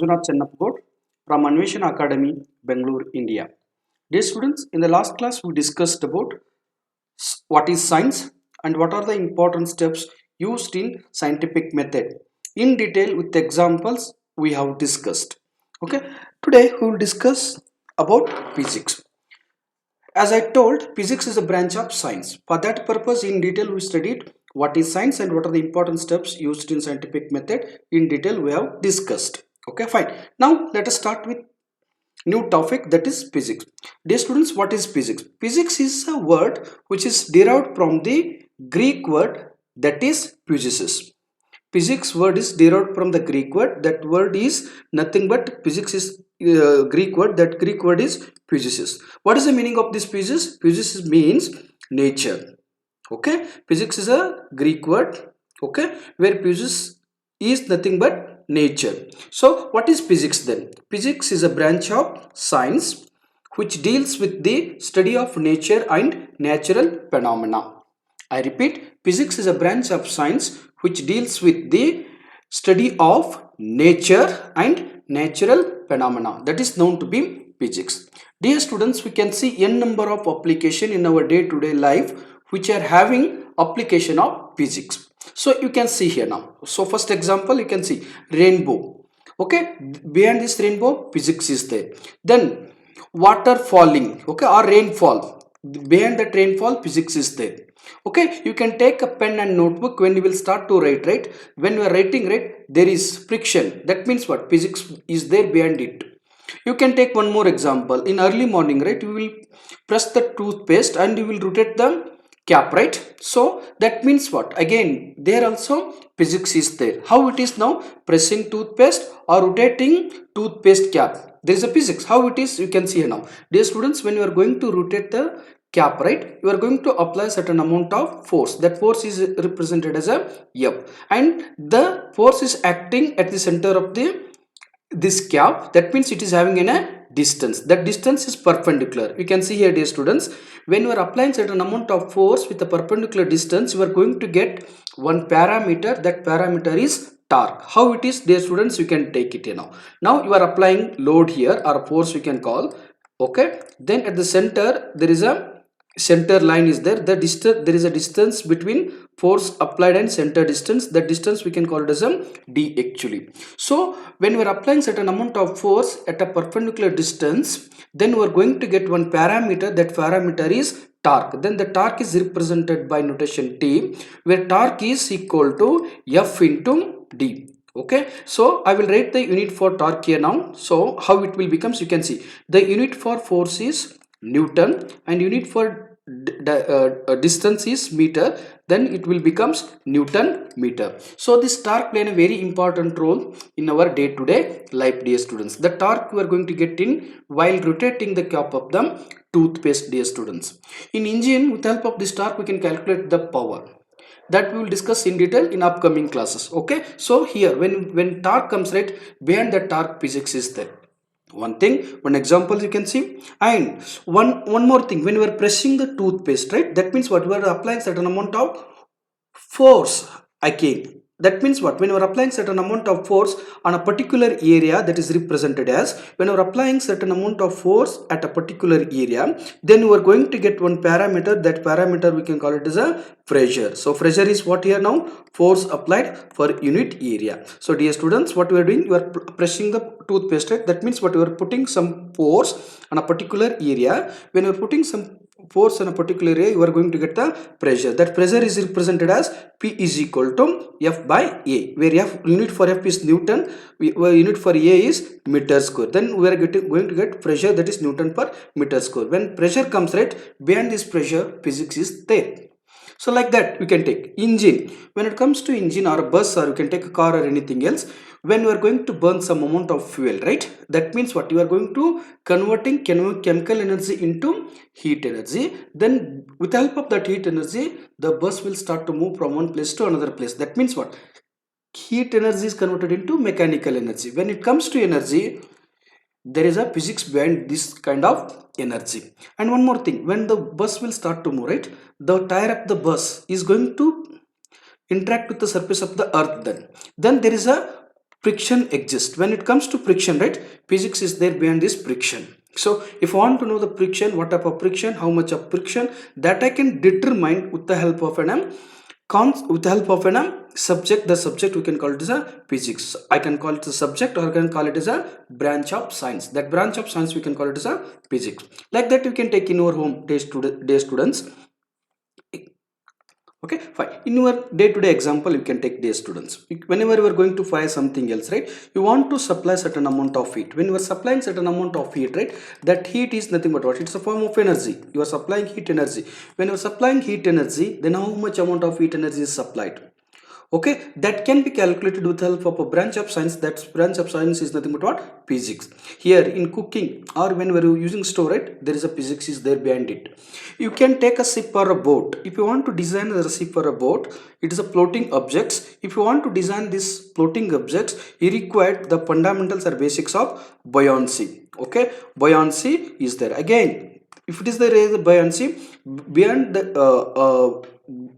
from Anveshana Academy, Bangalore, India. Dear students, in the last class we discussed about what is science and what are the important steps used in scientific method. In detail with examples we have discussed. Okay, today we will discuss about physics. As I told, physics is a branch of science. For that purpose, in detail we studied what is science and what are the important steps used in scientific method. In detail we have discussed. Okay, fine. Now let us start with new topic, that is physics. Dear students, what is physics? Physics is a word which is derived from the Greek word that is physis. Physics word is derived from the Greek word. That word is nothing but physics is Greek word. That Greek word is physis. What is the meaning of this physis? Physis means nature. Okay, physics is a Greek word. Okay, where physis is nothing but nature. So what is physics then? Physics is a branch of science which deals with the study of nature and natural phenomena. I repeat, physics is a branch of science which deals with the study of nature and natural phenomena. That is known to be physics. Dear students, we can see n number of application in our day-to-day life which are having application of physics. So you can see here now. So first example, you can see rainbow. Okay, behind this rainbow, physics is there. Then water falling, okay, or rainfall. Behind that rainfall, physics is there. Okay, you can take a pen and notebook when you will start to write, right? When you are writing, right, there is friction. That means what? Physics is there behind it. You can take one more example. In early morning, right, you will press the toothpaste and you will rotate the cap, right? So that means what? Again, there also physics is there. How it is now? Pressing toothpaste or rotating toothpaste cap. There is a physics. How it is? You can see here now. Dear students, when you are going to rotate the cap, right, you are going to apply certain amount of force. That force is represented as a F, and the force is acting at the center of this cap. That means it is having a distance. That distance is perpendicular. You can see here, dear students, when you are applying certain amount of force with a perpendicular distance, you are going to get one parameter. That parameter is torque. How it is, dear students? You can take it here now. Now you are applying load here, or force we can call. Okay, then at the center there is a center line is there. The distance, there is a distance between force applied and center distance. That distance we can call it as a d actually. So when we are applying certain amount of force at a perpendicular distance, then we are going to get one parameter. That parameter is torque. Then the torque is represented by notation T, where torque is equal to F into D. Okay, so I will write the unit for torque here now. So how it will becomes, you can see the unit for force is Newton and unit for distance is meter. Then it will becomes Newton meter. So this torque play a very important role in our day-to-day life, dear students. The torque we are going to get in while rotating the cap of the toothpaste, dear students. In engine, with the help of this torque we can calculate the power. That we will discuss in detail in upcoming classes. Okay, so here when torque comes, right, behind the torque physics is there. One thing, one example you can see. And one more thing, when we are pressing the toothpaste, right, that means what? We are applying certain amount of force again. That means what? When you are applying certain amount of force on a particular area, that is represented as, when you are applying certain amount of force at a particular area, then you are going to get one parameter. That parameter we can call it as a pressure. So pressure is what here now? Force applied for unit area. So dear students, what we are doing, you are pressing the toothpaste, right? That means what? You are putting some force on a particular area. When you are putting some force on a particular area, you are going to get the pressure. That pressure is represented as P is equal to F by A, where F, unit for F is Newton, unit for A is meter square. Then we are going to get pressure, that is Newton per meter square. When pressure comes, right, behind this pressure physics is there. So like that you can take engine. When it comes to engine or a bus, or you can take a car or anything else, when you are going to burn some amount of fuel, right, that means what? You are going to converting chemical energy into heat energy. Then with the help of that heat energy, the bus will start to move from one place to another place. That means what? Heat energy is converted into mechanical energy. When it comes to energy, there is a physics behind this kind of energy. And one more thing, when the bus will start to move, right, the tire of the bus is going to interact with the surface of the earth. Then there is a friction exists. When it comes to friction, right, physics is there behind this friction. So if I want to know the friction, what type of friction, how much of friction, that I can determine with the help of an with the help of an subject. The subject we can call it as a physics. I can call it a subject, or I can call it as a branch of science. That branch of science we can call it as a physics. Like that you can take in your home day students. Okay, fine. In your day-to-day example, you can take day students. Whenever you are going to fry something else, right, you want to supply certain amount of heat. When you are supplying certain amount of heat, right, that heat is nothing but what? It's a form of energy. You are supplying heat energy. When you are supplying heat energy, then how much amount of heat energy is supplied? Okay, that can be calculated with the help of a branch of science. That branch of science is nothing but what? Physics. Here in cooking, or when we are using stove, right, there is a physics is there behind it. You can take a ship or a boat. If you want to design a ship or a boat, it is a floating objects. If you want to design this floating objects, you require the fundamentals or basics of buoyancy. Okay, buoyancy is there. Again, if it is there is a buoyancy, beyond the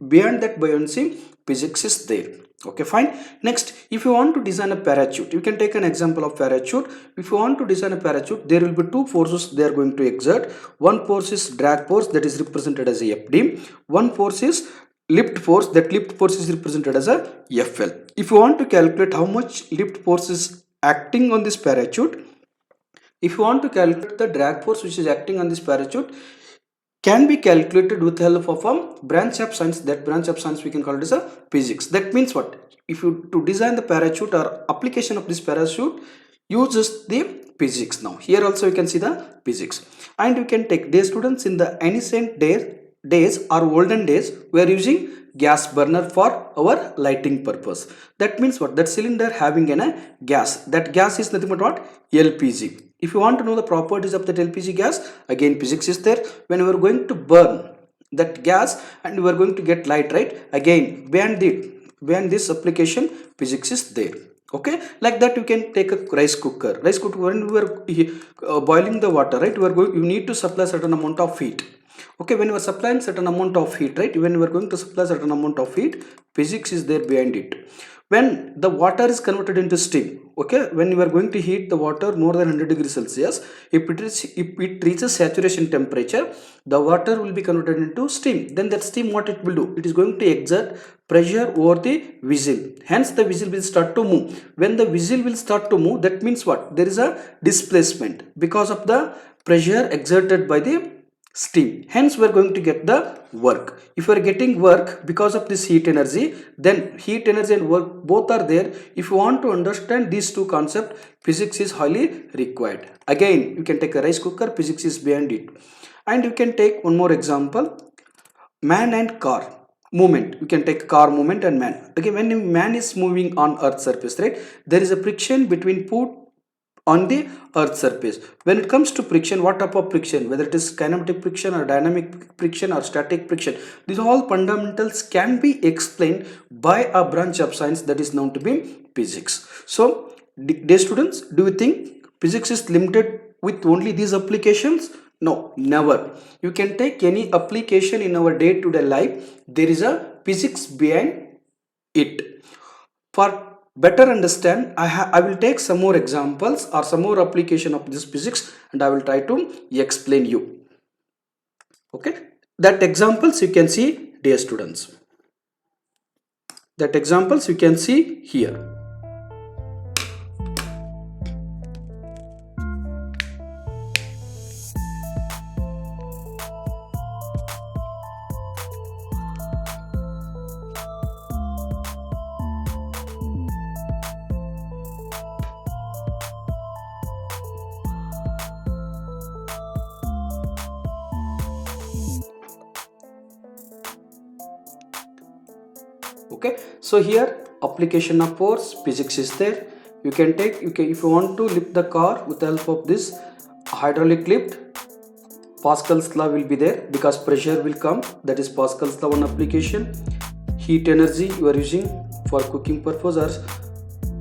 beyond that buoyancy, physics is there. Okay, fine. Next, if you want to design a parachute, you can take an example of parachute. If you want to design a parachute, there will be two forces they are going to exert. One force is drag force, that is represented as a FD. One force is lift force, that lift force is represented as a FL. If you want to calculate how much lift force is acting on this parachute, if you want to calculate the drag force which is acting on this parachute, can be calculated with the help of a branch of science. That branch of science we can call it as a physics. That means what? If you to design the parachute or application of this parachute uses the physics. Now here also you can see the physics. And you can take day students. In the ancient days or olden days, we are using gas burner for our lighting purpose. That means what? That cylinder having a gas. That gas is nothing but what? LPG. If you want to know the properties of that LPG gas, again physics is there. When we are going to burn that gas and we are going to get light, right, again beyond this application, physics is there. Okay, like that you can take a rice cooker. When we are boiling the water, right, you need to supply certain amount of heat. Okay, when you are supplying certain amount of heat, right, when you are going to supply certain amount of heat, physics is there behind it. When the water is converted into steam, okay, when you are going to heat the water more than 100 degrees Celsius, if it reaches saturation temperature, the water will be converted into steam. Then that steam, what it will do? It is going to exert pressure over the vessel. Hence the vessel will start to move. When the vessel will start to move, that means what? There is a displacement because of the pressure exerted by the steam. Hence we are going to get the work. If we are getting work because of this heat energy, then heat energy and work both are there. If you want to understand these two concepts, physics is highly required. Again, you can take a rice cooker, physics is behind it. And you can take one more example, man and car movement. You can take car movement and man. Okay, when man is moving on earth surface, right, there is a friction between on the earth surface. When it comes to friction, what type of friction, whether it is kinematic friction or dynamic friction or static friction, these all fundamentals can be explained by a branch of science that is known to be physics. So dear students, do you think physics is limited with only these applications? No, never. You can take any application in our day-to-day life. There is a physics behind it. For better understand, I will take some more examples or some more application of this physics, and I will try to explain you. Okay, that examples you can see, dear students. That examples you can see here. Okay, so here application of force, physics is there. You can take, if you want to lift the car with the help of this hydraulic lift, Pascal's law will be there because pressure will come. That is Pascal's law one application. Heat energy you are using for cooking purpose or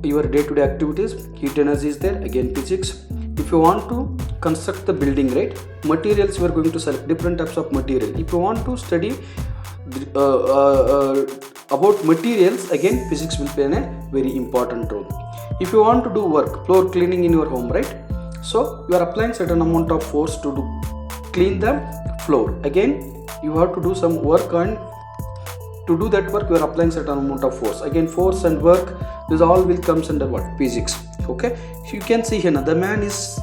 your day-to-day activities, heat energy is there, again physics. If you want to construct the building, right, materials you are going to select different types of material. If you want to study about materials, again physics will play a very important role. If you want to do work, floor cleaning in your home, right? So you are applying certain amount of force to clean the floor. Again, you have to do some work, and to do that work you are applying certain amount of force. Again, force and work, this all will comes under what? Physics. Okay, so you can see here now the man is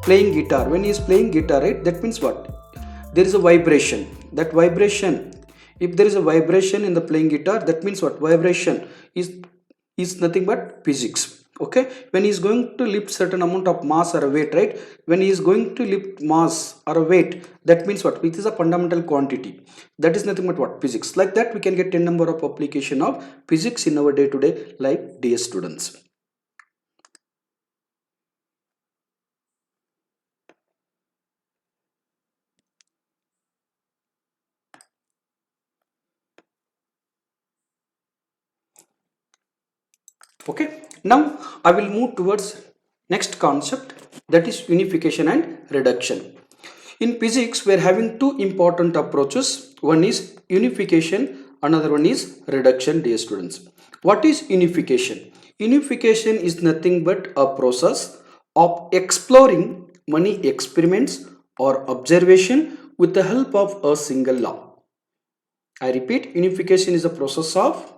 playing guitar. When he is playing guitar, right, that means what? There is a vibration. That vibration, if there is a vibration in the playing guitar, that means what? Vibration is nothing but physics. Okay, when he is going to lift certain amount of mass or a weight, right, when he is going to lift mass or a weight, that means what? It is a fundamental quantity. That is nothing but what? Physics. Like that we can get 10 number of application of physics in our day-to-day life, dear students. Okay, now I will move towards next concept, that is unification and reduction. In physics we are having two important approaches. One is unification, another one is reduction, dear students. What is unification? Unification is nothing but a process of exploring many experiments or observation with the help of a single law. I repeat, unification is a process of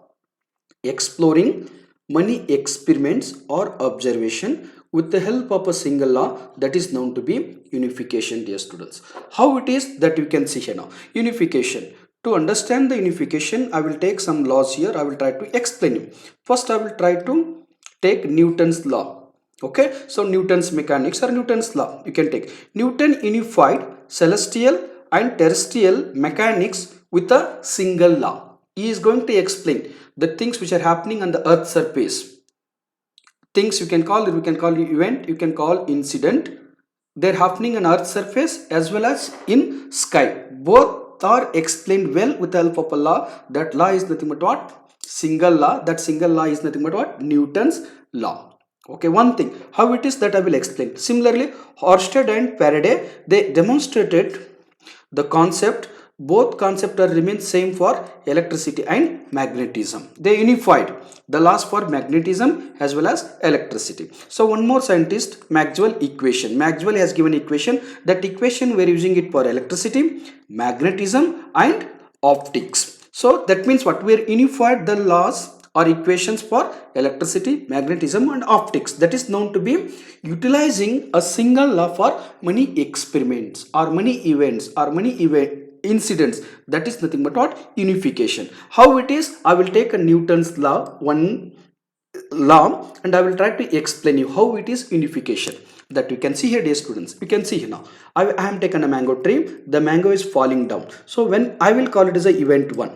exploring many experiments or observation with the help of a single law, that is known to be unification, dear students. How it is, that you can see here now. Unification, to understand the unification I will take some laws here. I will try to explain you. First I will try to take Newton's law. Okay, so Newton's mechanics or Newton's law, you can take. Newton unified celestial and terrestrial mechanics with a single law. He is going to explain the things which are happening on the earth surface. Things you can call it, we can call it event, you can call incident. They're happening on earth surface as well as in sky. Both are explained well with the help of a law. That law is nothing but what? Single law. That single law is nothing but what? Newton's law. Okay, one thing, how it is, that I will explain. Similarly, Oersted and Faraday, they demonstrated the concept. Both concepts are remain same for electricity and magnetism. They unified the laws for magnetism as well as electricity. So one more scientist, Maxwell equation. Maxwell has given equation. That equation we are using it for electricity, magnetism and optics. So that means what? We are unified the laws or equations for electricity, magnetism and optics. That is known to be utilizing a single law for many experiments or many events or many incidents. That is nothing but what? Unification. How it is? I will take a Newton's law, one law, and I will try to explain you how it is unification. That you can see here, dear students. You can see here now. I am taken a mango tree. The mango is falling down. So when I will call it as a event 1.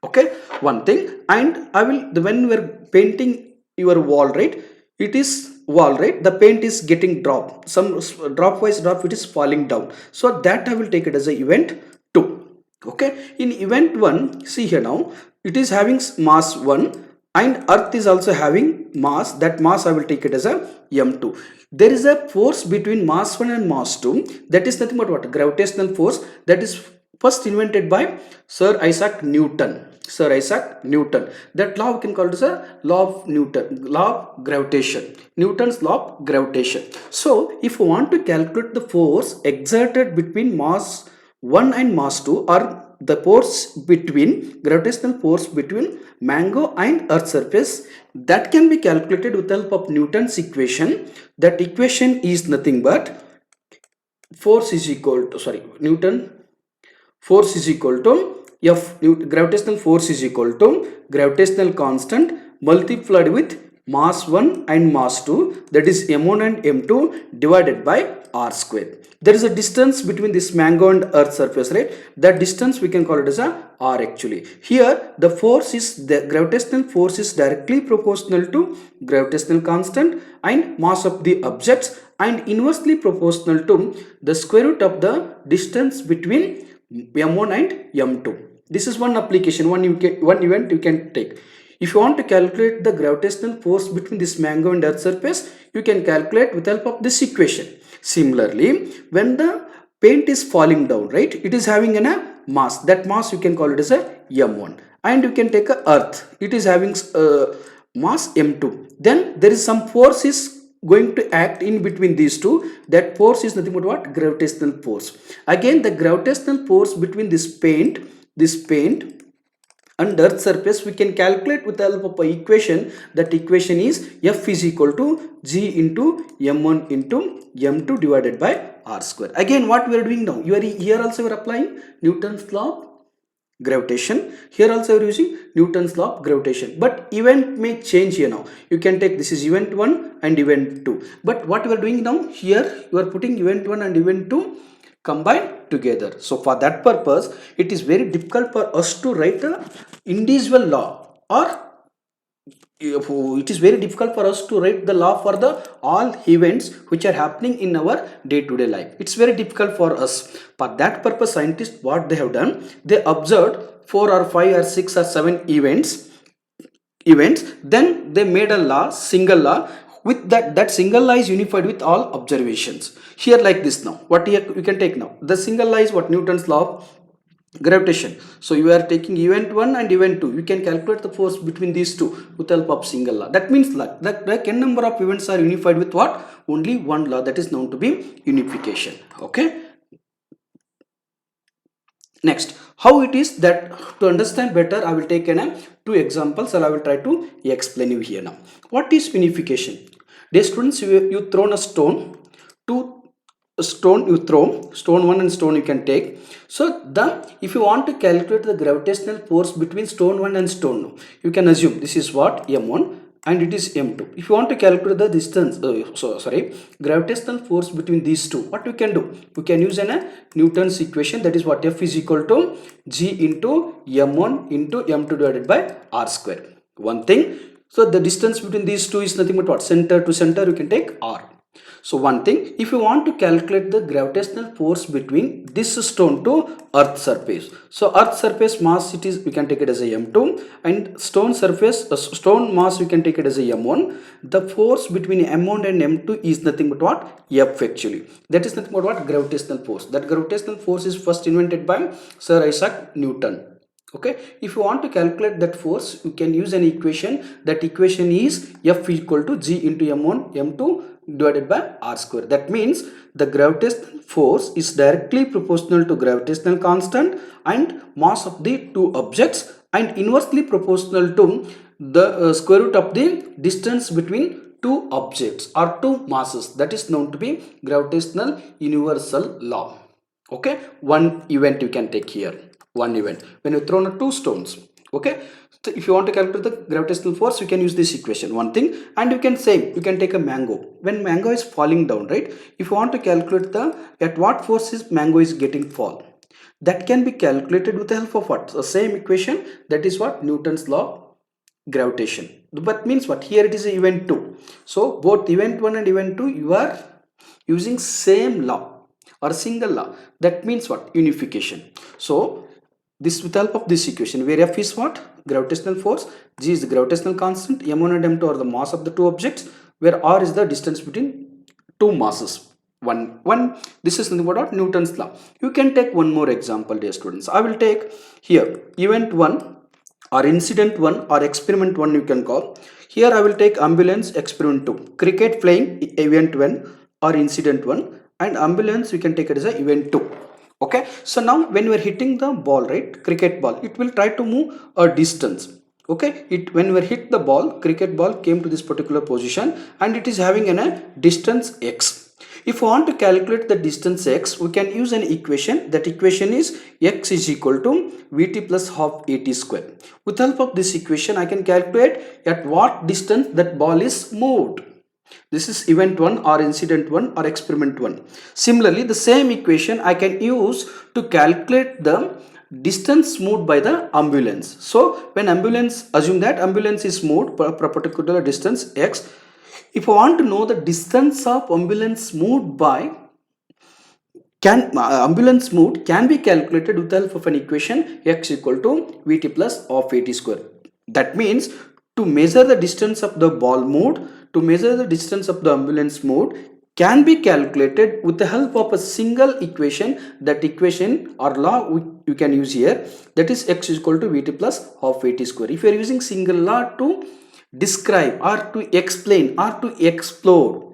Okay, one thing. And I will, when we are painting your wall, right, it is wall, right, the paint is getting dropped, some drop wise drop, it is falling down. So that I will take it as a event 2. Okay, in event 1, see here now, it is having mass 1 and earth is also having mass. That mass I will take it as a m2. There is a force between mass 1 and mass 2. That is nothing but what? Gravitational force. That is first invented by Sir Isaac Newton. Sir Isaac Newton. That law we can call it as a law of Newton, law of gravitation. Newton's law of gravitation. So if you want to calculate the force exerted between mass 1 and mass 2, or the force between, gravitational force between mango and earth surface, that can be calculated with the help of Newton's equation. That equation is nothing but force is equal to, Newton force is equal to F, gravitational force is equal to gravitational constant multiplied with mass 1 and mass 2, that is m1 and m2 divided by r square. There is a distance between this mango and earth surface, right? That distance we can call it as a r actually. Here the force is, the gravitational force is directly proportional to gravitational constant and mass of the objects, and inversely proportional to the square root of the distance between m1 and m2. This is one application, one event you can take. If you want to calculate the gravitational force between this mango and earth surface, you can calculate with help of this equation. Similarly, when the paint is falling down, right, it is having a mass. That mass you can call it as a m1. And you can take a earth. It is having mass m2, then there is some force is going to act in between these two. That force is nothing but what? Gravitational force. Again, the gravitational force between this paint and earth surface, we can calculate with the help of an equation. That equation is F is equal to G into m1 into m2 divided by r square. Again, what we are doing now, here also we are applying Newton's law of gravitation. Here also we are using Newton's law of gravitation, but event may change here. Now you can take, this is event 1 and event 2, but what we are doing now, here you are putting event 1 and event 2 combined together. So for that purpose, it is very difficult for us to write a individual law, or it is very difficult for us to write the law for the all events which are happening in our day-to-day life. It's very difficult for us. For that purpose, scientists, what they have done, they observed 4 or 5 or 6 or 7 events, then they made a law, single law. With that single law is unified with all observations. Here like this. Now what you can take, now the single law is what? Newton's law of gravitation. So you are taking event 1 and event 2, you can calculate the force between these two with the help of single law. That means that n number of events are unified with what? Only one law, that is known to be unification. Okay, next, how it is that, to understand better, I will take two examples and I will try to explain you here. Now what is unification? Dear students, you thrown a stone, two stone you throw, stone 1 and stone you can take. So if you want to calculate the gravitational force between stone 1 and stone 2, you can assume this is what? M1 and it is M2. If you want to calculate the distance, gravitational force between these two, what we can do? We can use a Newton's equation, that is what? F is equal to G into M1 into M2 divided by R square. One thing, so the distance between these two is nothing but what? Center to center, you can take R. So one thing, if you want to calculate the gravitational force between this stone to earth surface, so earth surface mass, it is, we can take it as a m2, and stone surface, stone mass, we can take it as a m1. The force between m1 and m2 is nothing but what? F actually. That is nothing but what? Gravitational force. That gravitational force is first invented by Sir Isaac Newton. Okay, if you want to calculate that force, you can use an equation. That equation is F equal to G into m1 m2 divided by r square. That means the gravitational force is directly proportional to gravitational constant and mass of the two objects, and inversely proportional to the square root of the distance between two objects or two masses. That is known to be gravitational universal law. Okay, one event you can take here. One event when you throw two stones. Okay, so if you want to calculate the gravitational force, you can use this equation. One thing, and you can say, you can take a mango. When mango is falling down, right? If you want to calculate the at what forces mango is getting fall, that can be calculated with the help of what? The same equation, that is what? Newton's law of gravitation. But means what? Here it is event 2. So both event 1 and event 2, you are using same law or single law. That means what? Unification. So this with the help of this equation, where F is what? Gravitational force, G is the gravitational constant, M1 and M2 are the mass of the two objects, where R is the distance between two masses. This is nothing but what? Newton's law. You can take one more example, dear students. I will take here event 1 or incident 1 or experiment 1 you can call. Here I will take ambulance experiment 2, cricket playing event 1 or incident 1, and ambulance we can take it as a event 2. Okay, so now when we are hitting the ball, right, cricket ball, it will try to move a distance. Okay, when we hit the ball, cricket ball came to this particular position and it is having a distance x. If we want to calculate the distance x, we can use an equation. That equation is x is equal to vt plus half at square. With the help of this equation, I can calculate at what distance that ball is moved. This is event 1 or incident 1 or experiment 1. Similarly, the same equation I can use to calculate the distance moved by the ambulance. So when ambulance, assume that ambulance is moved for a particular distance x. If I want to know the distance of ambulance moved by, ambulance moved can be calculated with the help of an equation x equal to vt plus half at square. That means to measure the distance of the ball moved, to measure the distance of the ambulance moved can be calculated with the help of a single equation. That equation or law you can use here, that is x is equal to vt plus half at square. If you are using single law to describe or to explain or to explore.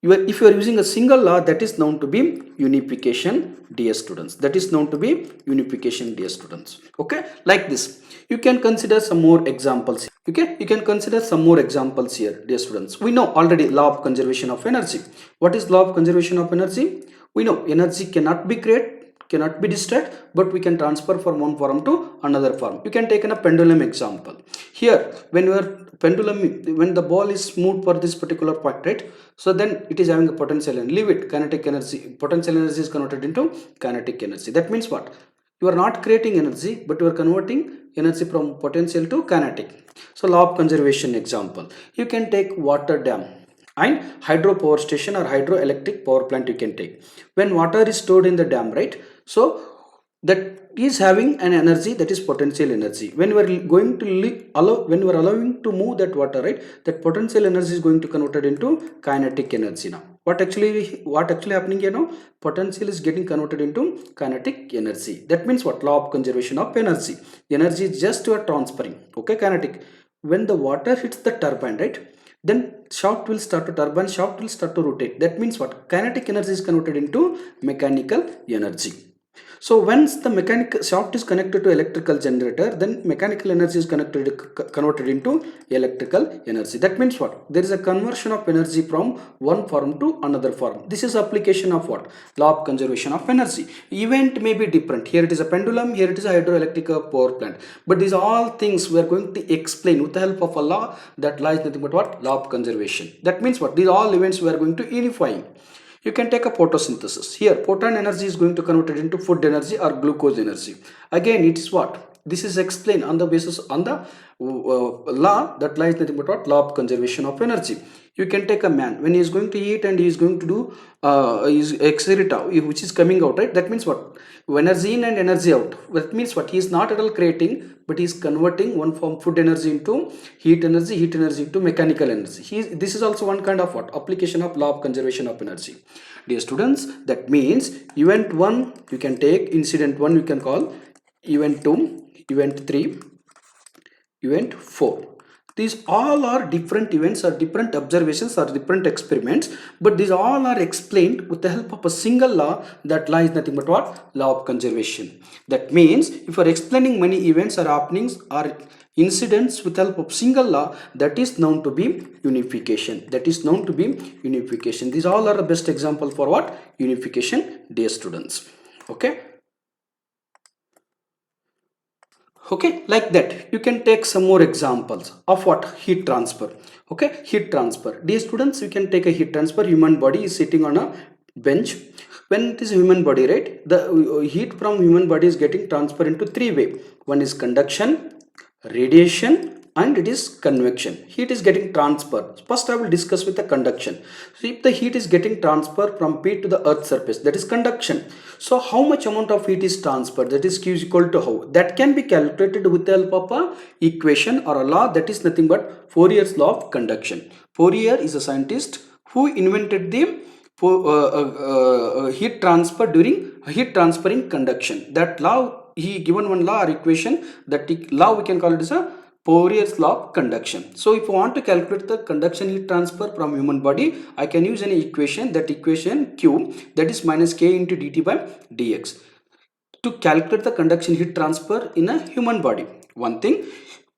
If you are using a single law, that is known to be unification, dear students. That is known to be unification, dear students. Okay, like this. You can consider some more examples. Okay, you can consider some more examples here, dear students. We know already law of conservation of energy. What is law of conservation of energy? We know energy cannot be created, cannot be destroyed, but we can transfer from one form to another form. You can take a pendulum example. Here, when your pendulum, when the ball is moved for this particular point, right? So then it is having a potential and leave it kinetic energy. Potential energy is converted into kinetic energy. That means what? You are not creating energy, but you are converting energy from potential to kinetic. So law of conservation example, you can take water dam and hydro power station or hydroelectric power plant. You can take when water is stored in the dam, right? So that is having an energy, that is potential energy. When we are going to when we are allowing to move that water, right, that potential energy is going to converted into kinetic energy. Now what actually happening here? Now potential is getting converted into kinetic energy. That means what? Law of conservation of energy. Energy is just you are transferring. Okay, kinetic. When the water hits the turbine, right, then shaft will start to turbine, shaft will start to rotate. That means what? Kinetic energy is converted into mechanical energy. So once the mechanical shaft is connected to electrical generator, then mechanical energy is converted into electrical energy. That means what? There is a conversion of energy from one form to another form. This is application of what? Law of conservation of energy. Event may be different. Here it is a pendulum, here it is a hydroelectric power plant. But these all things we are going to explain with the help of a law that lies nothing but what? Law of conservation. That means what? These all events we are going to unify. You can take a photosynthesis. Here, photon energy is going to convert it into food energy or glucose energy. Again, it is what? This is explained on the basis on the law that lies nothing but what? Law of conservation of energy. You can take a man when he is going to eat and he is going to do his excreta, which is coming out, right? That means what? Energy in and energy out. That means what? He is not at all creating, but he is converting one form food energy into heat energy into mechanical energy. This is also one kind of what? Application of law of conservation of energy. Dear students, that means event 1 you can take, incident 1 you can call, event 2, event 3, event 4. These all are different events or different observations or different experiments, but these all are explained with the help of a single law that lies nothing but what? Law of conservation. That means if you are explaining many events or happenings or incidents with the help of single law, that is known to be unification. That is known to be unification. These all are the best example for what? Unification, dear students. Okay. Okay, like that you can take some more examples of what? Heat transfer. Okay, heat transfer. Dear students, you can take a heat transfer. Human body is sitting on a bench. When it is human body, right, the heat from human body is getting transferred into three ways. One is conduction, radiation, and it is convection. Heat is getting transferred. First I will discuss with the conduction. So if the heat is getting transferred from P to the earth surface, that is conduction. So how much amount of heat is transferred? That is Q is equal to how? That can be calculated with the help of a equation or a law, that is nothing but Fourier's law of conduction. Fourier is a scientist who invented the heat transfer during heat transferring conduction. That law, he given one law or equation. That law we can call it as a Fourier's law of conduction. So if I want to calculate the conduction heat transfer from human body, I can use an equation, that equation Q, that is minus K into dt by dx, to calculate the conduction heat transfer in a human body. One thing,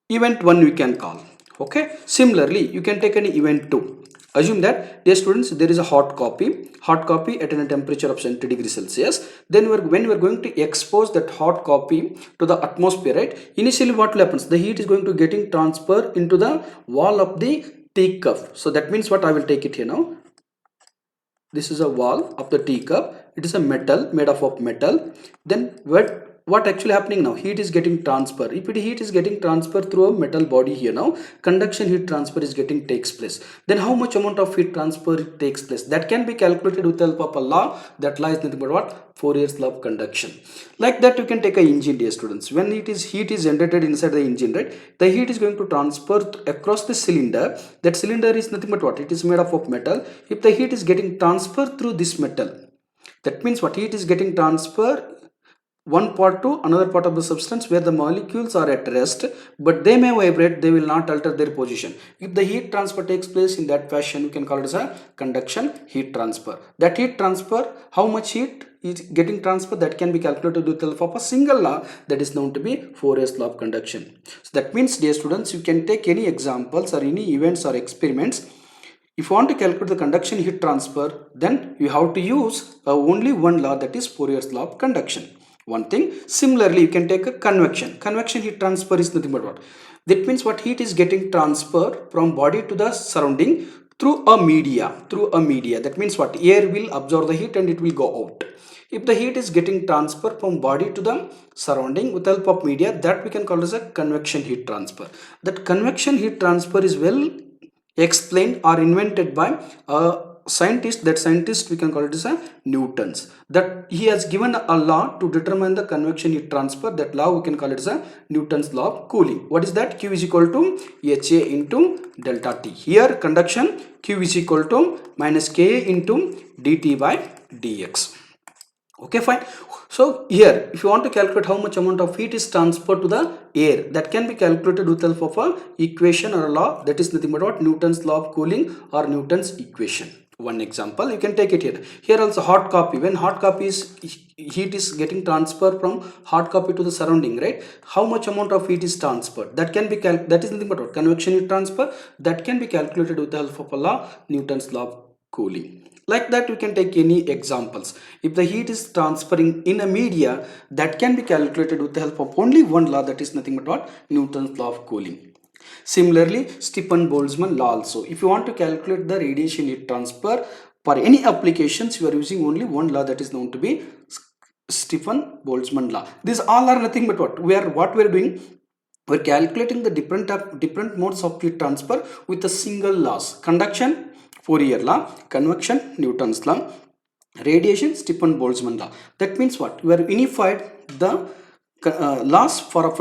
event 1 we can call. Okay, similarly you can take an event 2. Assume that, dear students, there is a hot copy at a temperature of 70 degrees Celsius. Then when we are going to expose that hot copy to the atmosphere, right, initially what will happen? The heat is going to getting transferred into the wall of the teacup. So that means what? I will take it here now. This is a wall of the teacup. It is a metal, made up of metal. Then what actually happening now? Heat is getting transferred. If heat is getting transferred through a metal body here now, conduction heat transfer is getting takes place. Then how much amount of heat transfer takes place? That can be calculated with the help of a law that lies nothing but what? Fourier's law of conduction. Like that you can take a engine, dear students. When it is heat is generated inside the engine, right, the heat is going to transfer across the cylinder. That cylinder is nothing but what? It is made up of metal. If the heat is getting transferred through this metal, that means what? Heat is getting transferred one part to another part of the substance where the molecules are at rest, but they may vibrate, they will not alter their position. If the heat transfer takes place in that fashion, we can call it as a conduction heat transfer. That heat transfer, how much heat is getting transferred, that can be calculated with the help of a single law that is known to be Fourier's law of conduction. So that means, dear students, you can take any examples or any events or experiments. If you want to calculate the conduction heat transfer, then you have to use only one law, that is Fourier's law of conduction. One thing. Similarly, you can take a convection. Convection heat transfer is nothing but what? That means what heat is getting transferred from body to the surrounding through a media. That means what? Air will absorb the heat and it will go out. If the heat is getting transferred from body to the surrounding with the help of media, that we can call as a convection heat transfer. That convection heat transfer is well explained or invented by a scientist. That scientist we can call it as a Newton's. That he has given a law to determine the convection heat transfer. That law we can call it as a Newton's law of cooling. What is that? Q is equal to HA into delta T. Here conduction, Q is equal to minus Ka into dt by dx. Okay, fine. So here, if you want to calculate how much amount of heat is transferred to the air, that can be calculated with the help of a equation or a law, that is nothing but what? Newton's law of cooling or Newton's equation. One example, you can take it here. Here also hot copy. When hot copy is, heat is getting transferred from hot copy to the surrounding, right? How much amount of heat is transferred? That can be that is nothing but what? Convection heat transfer. That can be calculated with the help of a law, Newton's law of cooling. Like that, we can take any examples. If the heat is transferring in a media, that can be calculated with the help of only one law, that is nothing but what? Newton's law of cooling. Similarly, Stefan-Boltzmann law also. If you want to calculate the radiation heat transfer for any applications, you are using only one law, that is known to be Stefan-Boltzmann law. These all are nothing but what? We are doing? We are calculating the different modes of heat transfer with a single laws. Conduction, Fourier law; convection, Newton's law; radiation, Stefan-Boltzmann law. That means what? We are unified the laws for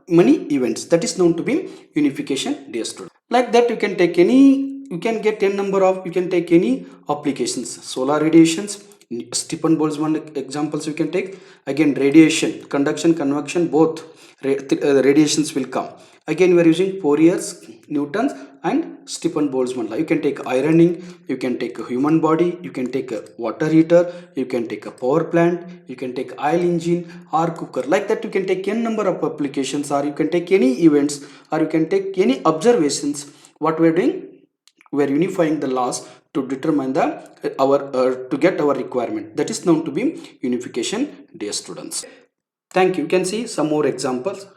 many events. That is known to be unification, dear student. Like that, you can take any, you can get n number of, you can take any applications. Solar radiations, Stefan-Boltzmann examples you can take. Again, radiation, conduction, convection, both radiations will come. Again, we are using Fourier's, Newton's and Stefan-Boltzmann law. You can take ironing, you can take a human body, you can take a water heater, you can take a power plant, you can take oil engine or cooker. Like that, you can take n number of applications, or you can take any events, or you can take any observations. What we are doing? We are unifying the laws to determine the to get our requirement. That is known to be unification, dear students. Thank you. You can see some more examples.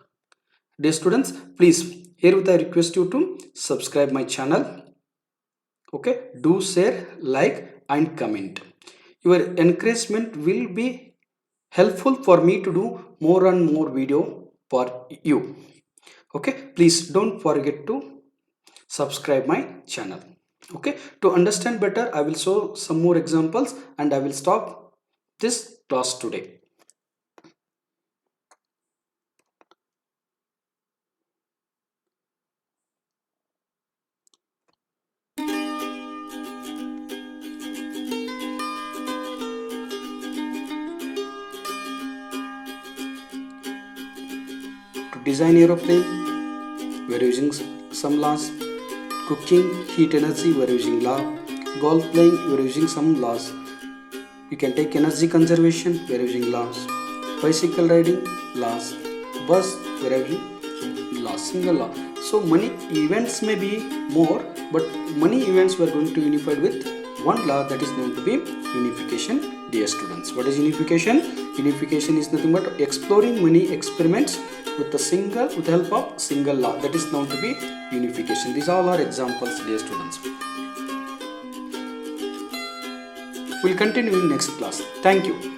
Dear students, please, herewith I request you to subscribe my channel. Okay, do share, like and comment. Your encouragement will be helpful for me to do more and more video for you. Okay, please don't forget to subscribe my channel. Okay, to understand better, I will show some more examples and I will stop this class today. To design aeroplane, we are using some laws. Cooking, heat energy, we are using law. Golf playing, we are using some laws. You can take energy conservation, we are using laws. Bicycle riding, laws. Bus, we are using laws, single law. So many events may be more, but many events we are going to unify with one law, that is known to be unification, dear students. What is unification? Unification is nothing but exploring many experiments with the help of single law, that is known to be unification. These all are examples, dear students. We'll continue in next class. Thank you.